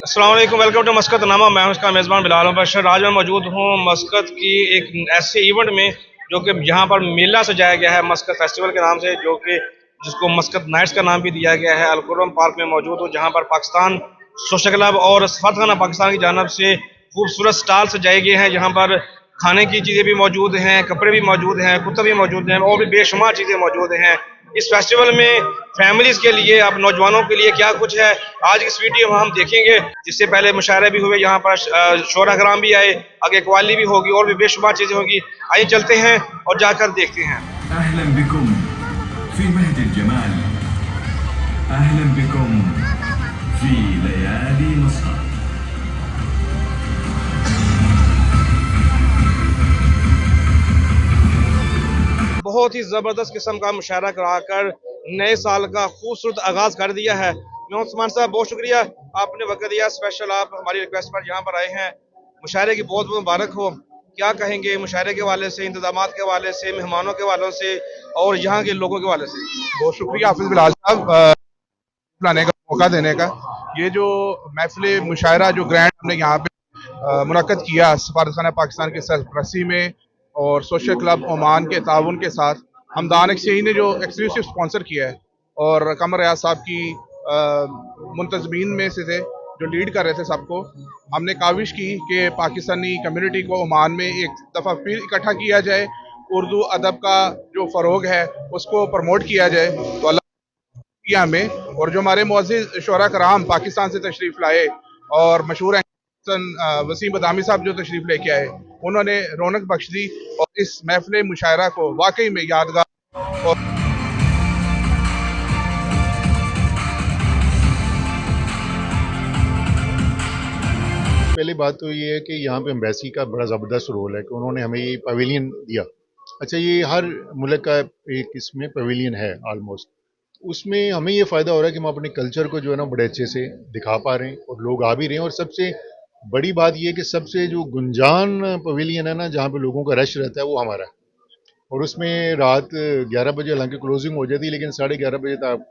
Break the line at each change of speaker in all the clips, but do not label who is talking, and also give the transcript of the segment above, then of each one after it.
अस्सलाम वालेकुम, welcome to मस्कत नामा। मैं उसका मेज़बान बिलाल बशर। आज मैं मौजूद हूँ मस्कत की एक ऐसे इवेंट में जो कि यहाँ पर मेला सजाया गया है मस्कत फेस्टिवल के नाम से, जो कि जिसको मस्कत नाइट्स का नाम भी दिया गया है। अलकुरम पार्क में मौजूद हूँ, जहाँ पर पाकिस्तान सोशल क्लब और सफारतखाना पाकिस्तान की जानब से खूबसूरत स्टॉल सजाए गए हैं। यहाँ पर खाने की चीज़ें भी मौजूद हैं, कपड़े भी मौजूद हैं, कुत्ते भी मौजूद हैं और भी बेशुमार चीज़ें मौजूद हैं। इस फेस्टिवल में फैमिलीज़ के लिए, अब नौजवानों के लिए क्या कुछ है, आज इस वीडियो में हम देखेंगे। जिससे पहले मुशायरे भी हुए, यहाँ पर शोरा कराम भी आए, आगे कवाली भी होगी और भी बेशुमार चीज़ें होगी। आइए चलते हैं और जाकर देखते हैं।
अहलन बिकुम फी महदिल जमाल, अहलन बिकुम फी लयाली मस्कत।
बहुत ही ज़बरदस्त किस्म का मुशायरा कराकर नए साल का खूबसूरत आगाज़ कर दिया है। मैं उस्मान साहब, बहुत शुक्रिया, आपने वक्त दिया। स्पेशल आप हमारी रिक्वेस्ट पर यहाँ पर आए हैं। मुशायरे की बहुत बहुत मुबारक हो। क्या कहेंगे मुशायरे के हवाले से, इंतजामात के हवाले से, मेहमानों के हवाले से और यहाँ के लोगों के हवाले से?
बहुत शुक्रिया हाफिज बिलाल साहब बुलाने का, मौका देने का। ये जो महफिल मुशायरा जो ग्रैंड हमने यहाँ पे मुनक्कद किया सफारतखाना पाकिस्तान के सरपरस्ती में और सोशल क्लब ओमान के ताउन के साथ, हमदान एक्सचेंज ने जो एक्सक्लूसिव स्पॉन्सर किया है और कमर रियाज साहब की मुंतजमीन में से थे जो लीड कर रहे थे सबको, हमने काविश की कि पाकिस्तानी कम्युनिटी को ओमान में एक दफ़ा फिर इकट्ठा किया जाए, उर्दू अदब का जो फ़रोग है उसको प्रमोट किया जाए। तो अल्लाह किया हमें, और जो हमारे मुअज़्ज़िज़ शोरा कराम पाकिस्तान से तशरीफ़ लाए और मशहूर वसीम बदामी साहब जो तशरीफ़ लेके आए, उन्होंने रौनक बख्श दी और इस महफिल मुशायरा को वाकई में यादगार। और
पहली बात तो ये है कि यहाँ पे एम्बेसी का बड़ा ज़बरदस्त रोल है कि उन्होंने हमें ये पवेलियन दिया। अच्छा, ये हर मुल्क का एक इसमें पवेलियन है ऑलमोस्ट, उसमें हमें ये फ़ायदा हो रहा है कि हम अपने कल्चर को जो है ना बड़े अच्छे से दिखा पा रहे हैं और लोग आ भी रहे हैं। और सबसे बड़ी बात ये है कि सबसे जो गुंजान पवेलियन है ना, जहाँ पे लोगों का रश रहता है, वो हमारा है। और उसमें रात 11 बजे हालांकि क्लोजिंग हो जाती है, लेकिन 11:30 बजे तक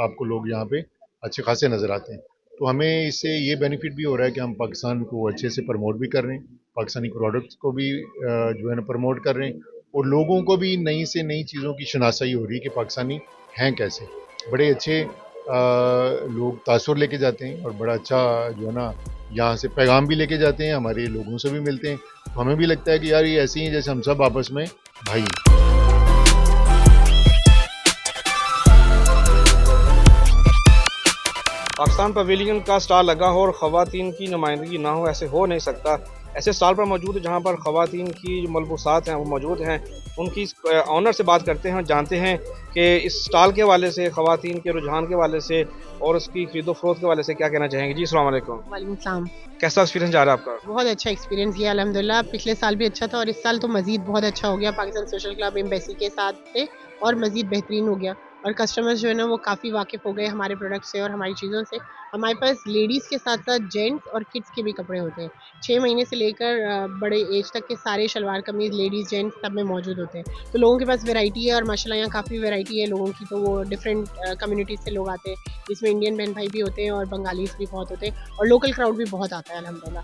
आपको लोग यहाँ पे अच्छे खासे नज़र आते हैं। तो हमें इससे ये बेनिफिट भी हो रहा है कि हम पाकिस्तान को अच्छे से प्रमोट भी कर रहे हैं, पाकिस्तानी प्रोडक्ट्स को भी जो है ना प्रमोट कर रहे हैं, और लोगों को भी नई से नई चीज़ों की शनासाई हो रही है कि पाकिस्तानी हैं कैसे। बड़े अच्छे लोग तासुर लेके जाते हैं और बड़ा अच्छा जो है ना यहाँ से पैगाम भी लेके जाते हैं, हमारे लोगों से भी मिलते हैं। तो हमें भी लगता है कि यार ये ऐसे ही जैसे हम सब आपस में भाई।
पाकिस्तान पवेलियन का स्टॉल लगा हो और ख़वातीन की नुमाइंदगी ना हो, ऐसे हो नहीं सकता। ऐसे स्टॉल पर मौजूद जहाँ पर ख़वातीन की जो मलबूसात हैं वो मौजूद हैं, उनकी ऑनर से बात करते हैं, जानते हैं कि इस स्टॉल के हवाले से, ख़वातीन के रुझान के हवाले से और उसकी खरीदो फरोख्त के हवाले से क्या कहना चाहेंगे। जी अस्सलाम वालेकुम।
वालेकुम सलाम।
कैसा एक्सपीरियंस जा रहा है आपका?
बहुत अच्छा एक्सपीरियंस किया अल्हम्दुलिल्लाह। पिछले साल भी अच्छा था और इस साल तो मज़ीद बहुत अच्छा हो गया। पाकिस्तान सोशल क्लब एम्बेसी के साथ से और मज़ीद बेहतरीन हो गया और कस्टमर्स जो है ना वो काफ़ी वाकिफ़ हो गए हमारे प्रोडक्ट से और हमारी चीज़ों से। हमारे पास लेडीज़ के साथ साथ जेंट्स और किड्स के भी कपड़े होते हैं। 6 महीने से लेकर बड़े एज तक के सारे शलवार कमीज़ लेडीज़ जेंट्स सब में मौजूद होते हैं। तो लोगों के पास वैरायटी है और माशाल्लाह यहाँ काफ़ी वैरायटी है लोगों की। तो वो डिफरेंट कम्युनिटीज़ से लोग आते हैं, जिसमें इंडियन बहन भाई भी होते हैं और बंगालीज़ भी बहुत होते हैं और लोकल क्राउड भी बहुत आता है अल्हम्दुलिल्लाह।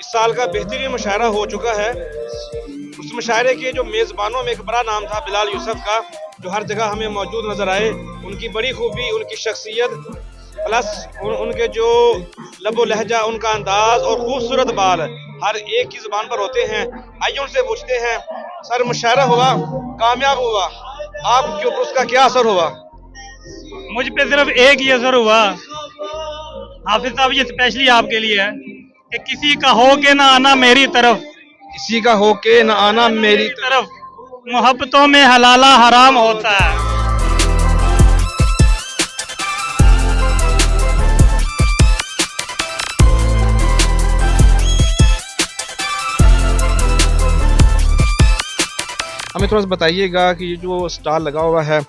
इस साल का बेहतरीन मुशायरा हो चुका है। उस मुशायरे के जो मेज़बानों में एक बड़ा नाम था बिलाल यूसुफ का, जो हर जगह हमें मौजूद नज़र आए। उनकी बड़ी खूबी, उनकी शख्सियत प्लस उनके जो लबो लहजा, उनका अंदाज और खूबसूरत बाल हर एक की ज़ुबान पर होते हैं। आइए उनसे पूछते हैं। सर, मुशायरा हुआ, कामयाब हुआ, आपके ऊपर उसका क्या असर हुआ?
मुझ पे सिर्फ एक ही असर हुआ, हाफिज साहब, ये स्पेशली आपके लिए है कि किसी का हो के ना आना मेरी तरफ,
किसी का हो के न आना मेरी
तरफ, मोहब्बतों में हलाला हराम होता है।
हमें थोड़ा सा बताइएगा कि ये जो स्टॉल लगा हुआ है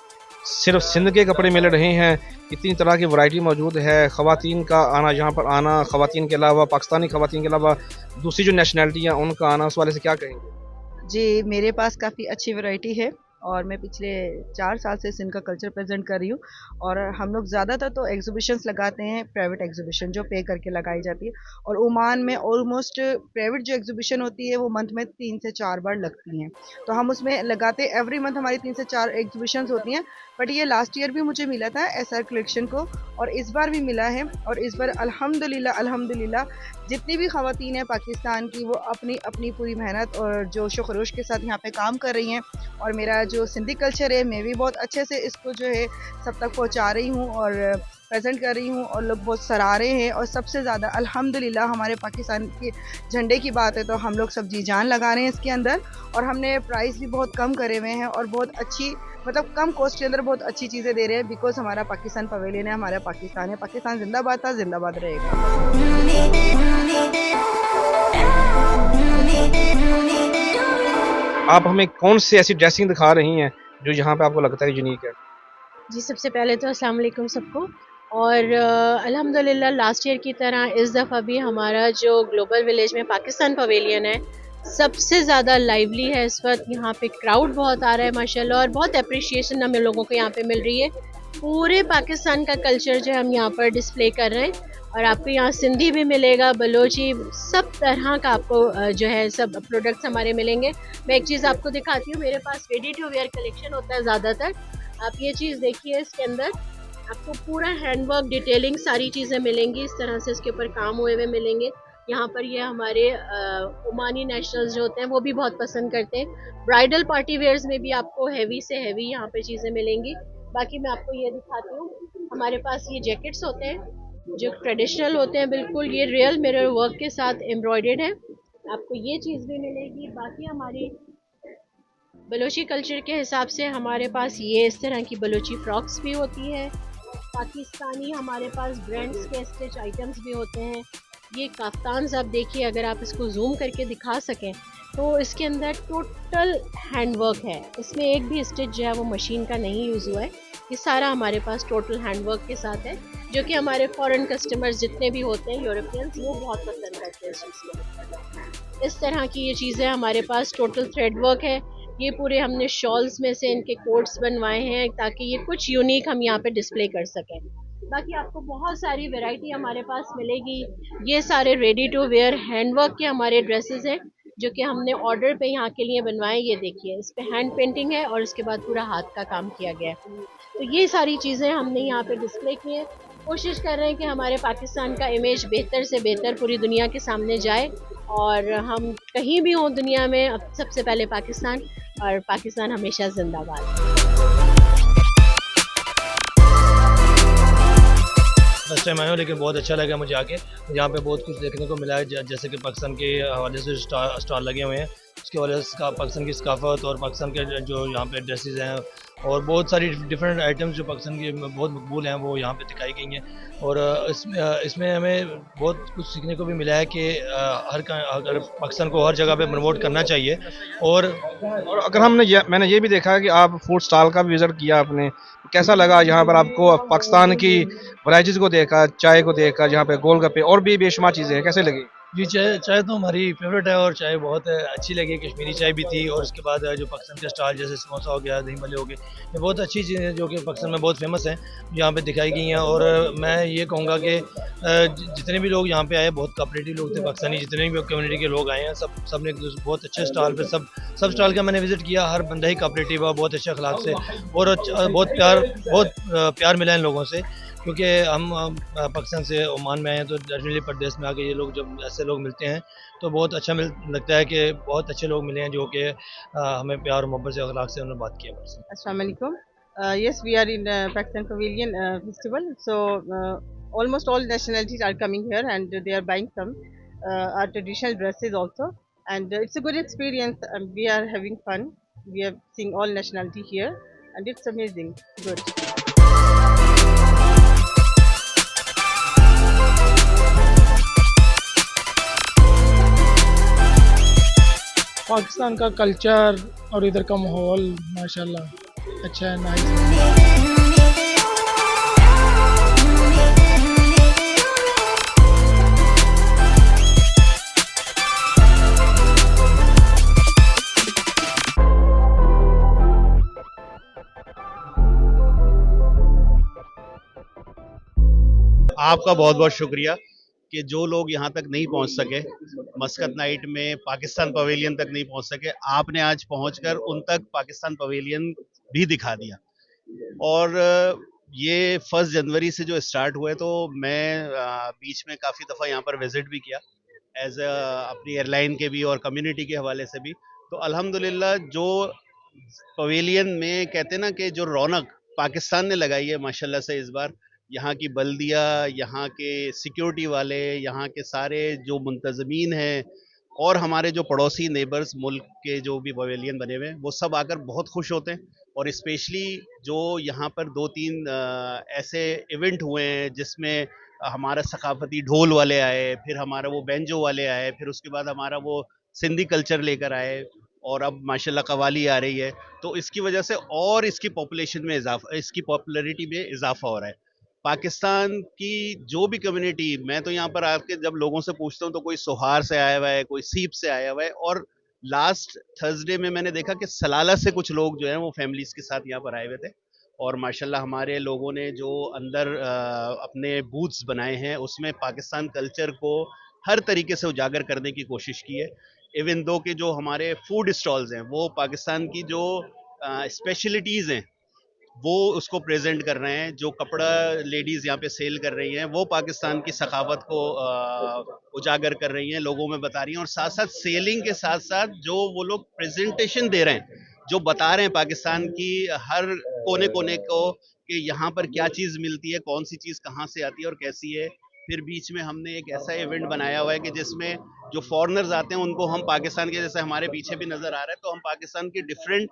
सिर्फ सिंध के कपड़े मिल रहे हैं, इतनी तरह की वैरायटी मौजूद है, ख़वातीन का आना, यहाँ पर आना, ख़वातीन के अलावा पाकिस्तानी ख़वातीन के अलावा दूसरी जो नेशनैलिटी हैं उनका आना, उस वाले से क्या कहेंगे?
जी, मेरे पास काफ़ी अच्छी वैरायटी है और मैं पिछले 4 साल से सिंध का कल्चर प्रेजेंट कर रही हूँ। और हम लोग ज़्यादातर तो एग्जीबिशंस लगाते हैं, प्राइवेट एग्जीबिशन जो पे करके लगाई जाती है। और ओमान में ऑलमोस्ट प्राइवेट जो एग्जीबिशन होती है वो मंथ में 3 से 4 बार लगती हैं, तो हम उसमें लगाते हैं। एवरी मंथ हमारी 3 से 4 एग्जीबिशंस होती हैं। बट ये लास्ट ईयर भी मुझे मिला था एसआर कलेक्शन को, और इस बार भी मिला है। और इस बार अल्हम्दुलिल्लाह जितनी भी ख़वातीन हैं पाकिस्तान की, वो अपनी अपनी पूरी मेहनत और जोश व खरोश के साथ यहाँ पे काम कर रही हैं। और मेरा जो सिंधी कल्चर है, मैं भी बहुत अच्छे से इसको जो है सब तक पहुँचा रही हूँ और प्रेजेंट कर रही हूँ, और लोग बहुत सराह रहे हैं। और सबसे ज़्यादा अल्हम्दुलिल्लाह हमारे पाकिस्तान के झंडे की बात है तो हम लोग सब जी जान लगा रहे हैं इसके अंदर। और हमने प्राइस भी बहुत कम करे हुए हैं और बहुत अच्छी, मतलब कम कॉस्ट के अंदर बहुत अच्छी चीज़ें दे रहे हैं। बिकॉज हमारा पाकिस्तान पवेलियन है, हमारा पाकिस्तान है, पाकिस्तान जिंदाबाद था, जिंदाबाद रहेगा।
आप हमें कौन सी ऐसी ड्रेसिंग दिखा रही हैं जो यहाँ पे आपको लगता है यूनिक है?
जी, सबसे पहले तो अस्सलाम वालेकुम सबको। और अल्हम्दुलिल्लाह लास्ट ईयर की तरह इस दफ़ा भी हमारा जो ग्लोबल विलेज में पाकिस्तान पवेलियन है सबसे ज़्यादा लाइवली है। इस वक्त यहाँ पे क्राउड बहुत आ रहा है माशाल्लाह, और बहुत अप्रिशिएशन हमें लोगों को यहाँ पे मिल रही है। पूरे पाकिस्तान का कल्चर जो है हम यहाँ पर डिस्प्ले कर रहे हैं। और आपको यहाँ सिंधी भी मिलेगा, बलोची, सब तरह का आपको जो है सब प्रोडक्ट्स हमारे मिलेंगे। मैं एक चीज़ आपको दिखाती हूँ, मेरे पास रेडी टू वेयर कलेक्शन होता है ज़्यादातर। आप ये चीज़ देखिए, इसके अंदर आपको पूरा हैंडवर्क डिटेलिंग सारी चीज़ें मिलेंगी, इस तरह से इसके ऊपर काम हुए हुए मिलेंगे। यहाँ पर ये हमारे ओमानी नेशनल्स जो होते हैं वो भी बहुत पसंद करते हैं। ब्राइडल पार्टी वेयर्स में भी आपको हैवी से हैवी यहाँ पे चीज़ें मिलेंगी। बाकी मैं आपको ये दिखाती हूँ, हमारे पास ये जैकेट्स होते हैं जो ट्रेडिशनल होते हैं बिल्कुल, ये रियल मिरर वर्क के साथ एम्ब्रॉयडर्ड है, आपको ये चीज़ भी मिलेगी। बाकी हमारी बलोची कल्चर के हिसाब से हमारे पास ये इस तरह की बलोची फ्रॉक्स भी होती है। पाकिस्तानी हमारे पास ब्रांड्स के स्टिच आइटम्स भी होते हैं। ये काफ्तान्स आप देखिए, अगर आप इसको जूम करके दिखा सकें तो इसके अंदर टोटल हैंडवर्क है, इसमें एक भी स्टिच जो है वो मशीन का नहीं यूज़ हुआ है। ये सारा हमारे पास टोटल हैंडवर्क के साथ है, जो कि हमारे फॉरेन कस्टमर्स जितने भी होते हैं यूरोपियंस, वो बहुत पसंद करते हैं इस चीज़ को। इस तरह की ये चीज़ें हमारे पास टोटल थ्रेड वर्क है। ये पूरे हमने शॉल्स में से इनके कोट्स बनवाए हैं ताकि ये कुछ यूनिक हम यहाँ पे डिस्प्ले कर सकें। बाकी आपको बहुत सारी वैरायटी हमारे पास मिलेगी। ये सारे रेडी टू वेयर हैंडवर्क के हमारे ड्रेसेस हैं जो कि हमने ऑर्डर पे यहाँ के लिए बनवाए। ये देखिए, इस पे हैंड पेंटिंग है और इसके बाद पूरा हाथ का काम किया गया है। तो ये सारी चीज़ें हमने यहाँ पे डिस्प्ले की हैं। कोशिश कर रहे हैं कि हमारे पाकिस्तान का इमेज बेहतर से बेहतर पूरी दुनिया के सामने जाए, और हम कहीं भी हों दुनिया में, अब सबसे पहले पाकिस्तान, और पाकिस्तान हमेशा जिंदाबाद।
फर्स्ट टाइम आया हूँ, लेकिन बहुत अच्छा लगा मुझे आके। यहाँ पे बहुत कुछ देखने को मिला है, जैसे कि पाकिस्तान के हवाले से स्टॉल लगे हुए हैं, उसके हवाले से पाकिस्तान की सकाफत और पाकिस्तान के जो यहाँ पे ड्रेसेस हैं और बहुत सारी डिफरेंट आइटम्स जो पाकिस्तान की बहुत मकबूल हैं वो यहाँ पे दिखाई गई हैं। और इसमें हमें बहुत कुछ सीखने को भी मिला है कि अगर पाकिस्तान को हर जगह पे प्रमोट करना चाहिए। और
अगर मैंने ये भी देखा कि आप फूड स्टॉल का भी विज़िट किया आपने, कैसा लगा यहाँ पर आपको? पाकिस्तान की वैराइटीज़ को देखा, चाय को देखा, जहाँ पे गोलगप्पे और भी बेशुमार चीज़ें हैं, कैसे लगी?
जी, चाय तो हमारी फेवरेट है और चाय बहुत अच्छी लगी। कश्मीरी चाय भी थी, और उसके बाद जो पाकिस्तान के स्टॉल जैसे समोसा हो गया, दही भल्ले हो गए, ये बहुत अच्छी चीज़ें हैं जो कि पाकिस्तान में बहुत फेमस हैं, यहाँ पे दिखाई गई हैं। और मैं ये कहूँगा कि जितने भी लोग यहाँ पे आए बहुत कोऑपरेटिव लोग थे पाकिस्तानी, जितने भी कम्युनिटी के लोग आए हैं सब ने बहुत अच्छे स्टॉल पे सब स्टॉल का मैंने विज़िट किया। हर बंदा ही कोऑपरेटिव है, बहुत अच्छे अखलाक से, और बहुत प्यार मिला इन लोगों से, क्योंकि हम पाकिस्तान से ओमान में आए हैं तो डेफिनेटली परदेश में आके ये लोग जब ऐसे लोग मिलते हैं तो बहुत अच्छा लगता है कि बहुत अच्छे लोग मिले हैं जो कि हमें प्यार और मोहब्बत से अखलाक से उन्होंने बात की है।
अस्सलाम वालेकुम। Yes, we are in Pakistan Pavilion Festival. So almost all nationalities are coming here and they are buying some our traditional dresses also. And it's a good experience. We are having fun. We are seeing all nationality here, and it's amazing. Good.
Pakistan का culture और इधर का माहौल माशाल्लाह अच्छा है, nice है।
आपका बहुत बहुत शुक्रिया कि जो लोग यहाँ तक नहीं पहुँच सके, मस्कत नाइट में पाकिस्तान पवेलियन तक नहीं पहुँच सके, आपने आज पहुँचकर उन तक पाकिस्तान पवेलियन भी दिखा दिया। और ये 1 जनवरी से जो स्टार्ट हुए, तो मैं बीच में काफ़ी दफ़ा यहाँ पर विज़िट भी किया एज अपनी एयरलाइन के भी और कम्युनिटी के हवाले से भी। तो अल्हम्दुलिल्लाह जो पवेलियन में कहते हैं ना कि जो रौनक पाकिस्तान ने लगाई है माशाल्लाह से इस बार, यहाँ की बल्दिया, यहाँ के सिक्योरिटी वाले, यहाँ के सारे जो मुंतज़मीन हैं और हमारे जो पड़ोसी नेबर्स मुल्क के जो भी पवेलियन बने हुए हैं, वो सब आकर बहुत खुश होते हैं। और स्पेशली जो यहाँ पर 2-3 ऐसे इवेंट हुए हैं जिसमें हमारा सकाफती ढोल वाले आए, फिर हमारा वो बैंजो वाले आए, फिर उसके बाद हमारा वो सिंधी कल्चर लेकर आए, और अब माशाल्लाह कवाली आ रही है, तो इसकी वजह से और इसकी पॉपुलेशन में इजाफा, इसकी पॉपुलैरिटी में इजाफा हो रहा है। पाकिस्तान की जो भी कम्युनिटी, मैं तो यहाँ पर आके जब लोगों से पूछता हूँ तो कोई सोहार से आया हुआ है, कोई सीप से आया हुआ है, और लास्ट थर्सडे में मैंने देखा कि सलाला से कुछ लोग जो हैं वो फैमिलीज के साथ यहाँ पर आए हुए थे। और माशाल्लाह हमारे लोगों ने जो अंदर अपने बूथ्स बनाए हैं उसमें पाकिस्तान कल्चर को हर तरीके से उजागर करने की कोशिश की है। इवन दो कि जो हमारे फूड स्टॉल्स हैं वो पाकिस्तान की जो स्पेशलिटीज़ हैं वो उसको प्रेजेंट कर रहे हैं। जो कपड़ा लेडीज़ यहाँ पे सेल कर रही हैं वो पाकिस्तान की सखावत को उजागर कर रही हैं, लोगों में बता रही हैं। और साथ साथ सेलिंग के साथ साथ जो वो लोग प्रेजेंटेशन दे रहे हैं, जो बता रहे हैं पाकिस्तान की हर कोने कोने को कि यहाँ पर क्या चीज़ मिलती है, कौन सी चीज़ कहाँ से आती है और कैसी है। फिर बीच में हमने एक ऐसा इवेंट बनाया हुआ है कि जिसमें जो फॉरेनर्स आते हैं उनको हम पाकिस्तान के, जैसे हमारे पीछे भी नज़र आ रहा है, तो हम पाकिस्तान के डिफरेंट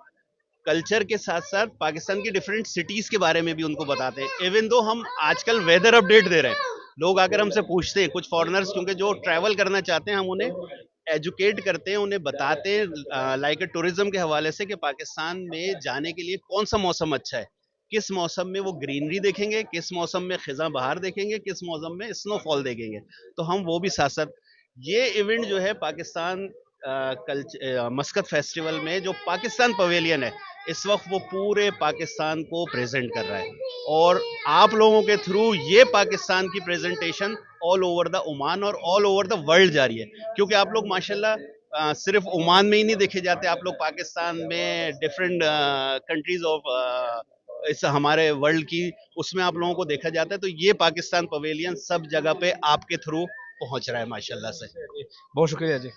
कल्चर के साथ साथ पाकिस्तान की डिफरेंट सिटीज के बारे में भी उनको बताते हैं। इवन दो हम आजकल वेदर अपडेट दे रहे हैं, लोग आकर हमसे पूछते हैं, कुछ फॉरेनर्स क्योंकि जो ट्रैवल करना चाहते हैं हम उन्हें एजुकेट करते हैं, उन्हें बताते हैं लाइक टूरिज्म के हवाले से कि पाकिस्तान में जाने के लिए कौन सा मौसम अच्छा है, किस मौसम में वो ग्रीनरी देखेंगे, किस मौसम में खिजा बहार देखेंगे, किस मौसम में स्नोफॉल देखेंगे। तो हम वो भी साथ साथ ये इवेंट जो है पाकिस्तान मस्कत फेस्टिवल में जो पाकिस्तान पवेलियन है इस वक्त वो पूरे पाकिस्तान को प्रेजेंट कर रहा है। और आप लोगों के थ्रू ये पाकिस्तान की presentation all over the Oman और ऑल ओवर द वर्ल्ड जा रही है, क्योंकि आप लोग माशाल्लाह सिर्फ ओमान में ही नहीं देखे जाते, आप लोग पाकिस्तान में डिफरेंट कंट्रीज ऑफ इस हमारे वर्ल्ड की उसमें आप लोगों को देखा जाता है। तो ये पाकिस्तान पवेलियन सब जगह पे आपके थ्रू पहुंच रहा है माशाल्लाह से।
बहुत शुक्रिया जी।